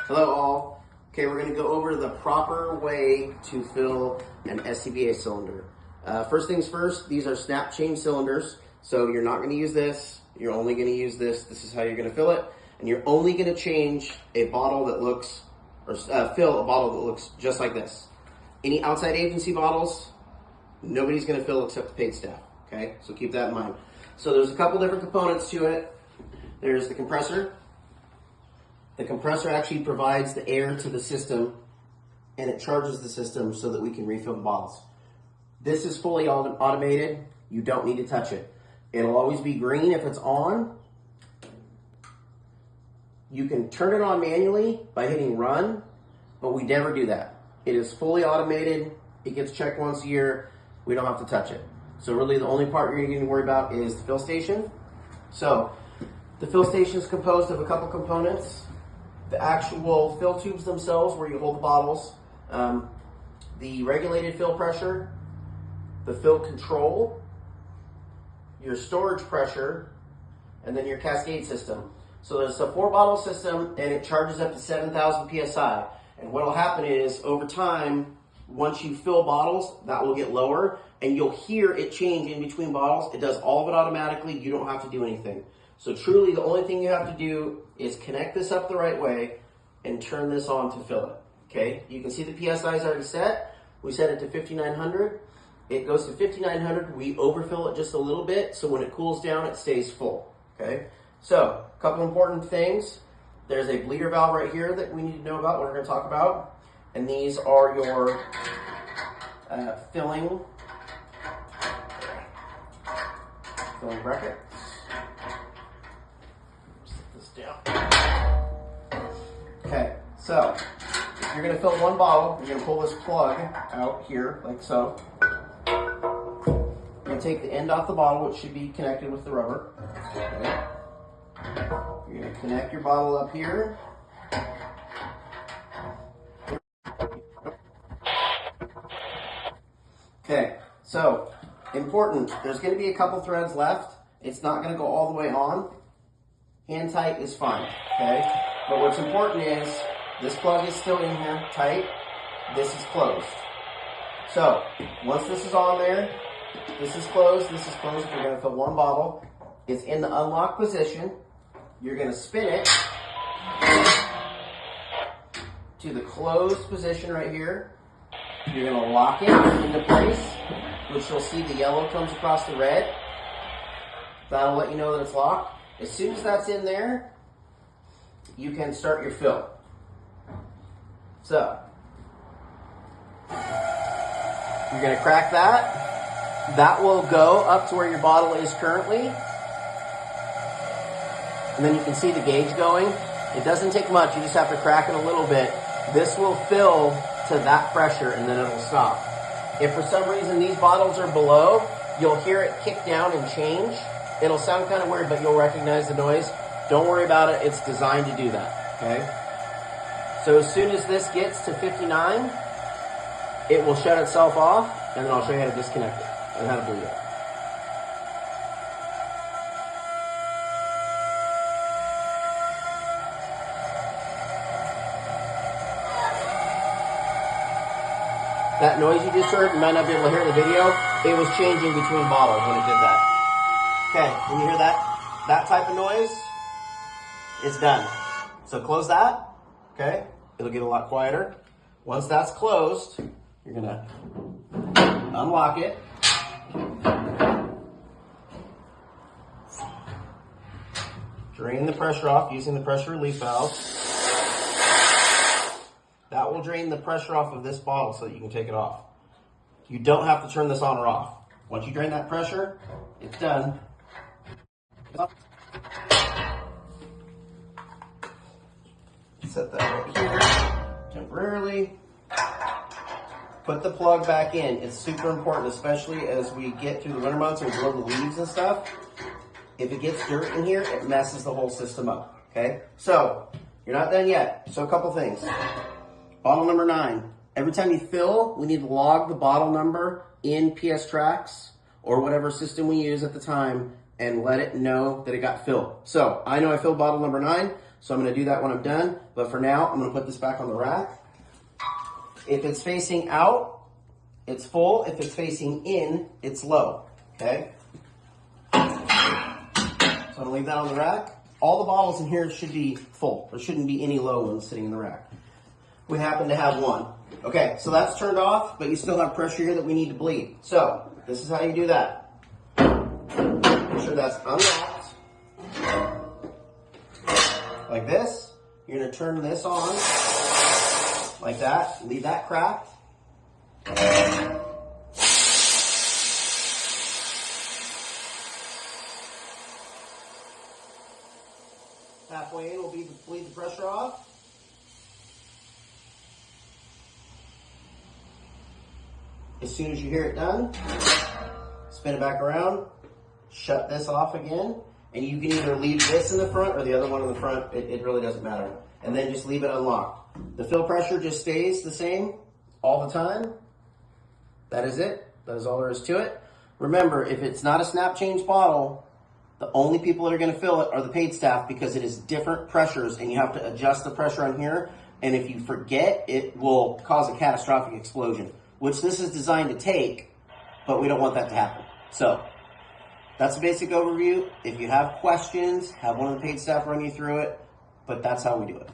Hello all. Okay, we're going to go over the proper way to fill an SCBA cylinder. First things first, these are snap change cylinders. So you're not going to use this. You're only going to use this. This is how you're going to fill it. And you're only going to change a bottle that looks, or fill a bottle that looks just like this. Any outside agency bottles, nobody's going to fill except the paid staff. Okay, so keep that in mind. So there's a couple different components to it. There's the compressor. The compressor actually provides the air to the system and it charges the system so that we can refill the bottles. This is fully automated. You don't need to touch it. It'll always be green if it's on. You can turn it on manually by hitting run, but we never do that. It is fully automated. It gets checked once a year. We don't have to touch it. So really the only part you're going to worry about is the fill station. So the fill station is composed of a couple components. The actual fill tubes themselves where you hold the bottles, the regulated fill pressure, the fill control, your storage pressure, and then your cascade system. So there's a 4-bottle system and it charges up to 7,000 PSI. And what will happen is over time, once you fill bottles, that will get lower and you'll hear it change in between bottles. It does all of it automatically. You don't have to do anything. So truly the only thing you have to do is connect this up the right way and turn this on to fill it. Okay, you can see the PSI is already set. We set it to 5,900. It goes to 5,900. We overfill it just a little bit. So when it cools down, it stays full. Okay, so a couple important things. There's a bleeder valve right here that we need to know about, what we're going to talk about. And these are your filling brackets. Set this down. Okay, so if you're going to fill one bottle, you're going to pull this plug out here like so. You're going to take the end off the bottle, which should be connected with the rubber. Okay. You're going to connect your bottle up here. Okay, so important, there's going to be a couple threads left. It's not going to go all the way on. Hand tight is fine, okay? But what's important is this plug is still in here tight. This is closed. So once this is on there, this is closed, this is closed. We're going to fill one bottle. It's in the unlock position. You're going to spin it to the closed position right here. You're going to lock it into place, which you'll see the yellow comes across the red. That'll let you know that it's locked. As soon as that's in there, you can start your fill. So, you're going to crack that. That will go up to where your bottle is currently. And then you can see the gauge going. It doesn't take much. You just have to crack it a little bit. This will fill to that pressure and then it'll stop. If for some reason these bottles are below, you'll hear it kick down and change. It'll sound kind of weird, but you'll recognize the noise. Don't worry about it. It's designed to do that, okay? So as soon as this gets to 59, it will shut itself off, and then I'll show you how to disconnect it and how to bleed it. That noise you just heard, you might not be able to hear it in the video, it was changing between bottles when it did that. Okay, when you hear that type of noise, it's done. So close that, okay? It'll get a lot quieter. Once that's closed, you're gonna unlock it. Drain the pressure off using the pressure relief valve. That will drain the pressure off of this bottle so that you can take it off. You don't have to turn this on or off. Once you drain that pressure, it's done. Set that right here temporarily. Put the plug back in. It's super important, especially as we get through the winter months and we blow the leaves and stuff. If it gets dirt in here, it messes the whole system up, okay? So, you're not done yet. So a couple things. Bottle number 9. Every time you fill, we need to log the bottle number in PS Tracks or whatever system we use at the time and let it know that it got filled. So I know I filled bottle number 9, So I'm gonna do that when I'm done, but for now, I'm gonna put this back on the rack. If it's facing out, it's full. If it's facing in, it's low, okay? So I'm gonna leave that on the rack. All the bottles in here should be full. There shouldn't be any low ones sitting in the rack. We happen to have one. Okay, so that's turned off, but you still have pressure here that we need to bleed. So this is how you do that. Make sure that's unlocked. Like this. You're gonna turn this on, like that. Leave that cracked. Halfway in, we'll bleed the pressure off. As soon as you hear it done, spin it back around, shut this off again, and you can either leave this in the front or the other one in the front. It really doesn't matter. And then just leave it unlocked. The fill pressure just stays the same all the time. That is it. That is all there is to it. Remember, if it's not a snap change bottle, the only people that are going to fill it are the paid staff because it is different pressures and you have to adjust the pressure on here. And if you forget, it will cause a catastrophic explosion, which this is designed to take, but we don't want that to happen. So that's a basic overview. If you have questions, have one of the paid staff run you through it, but that's how we do it.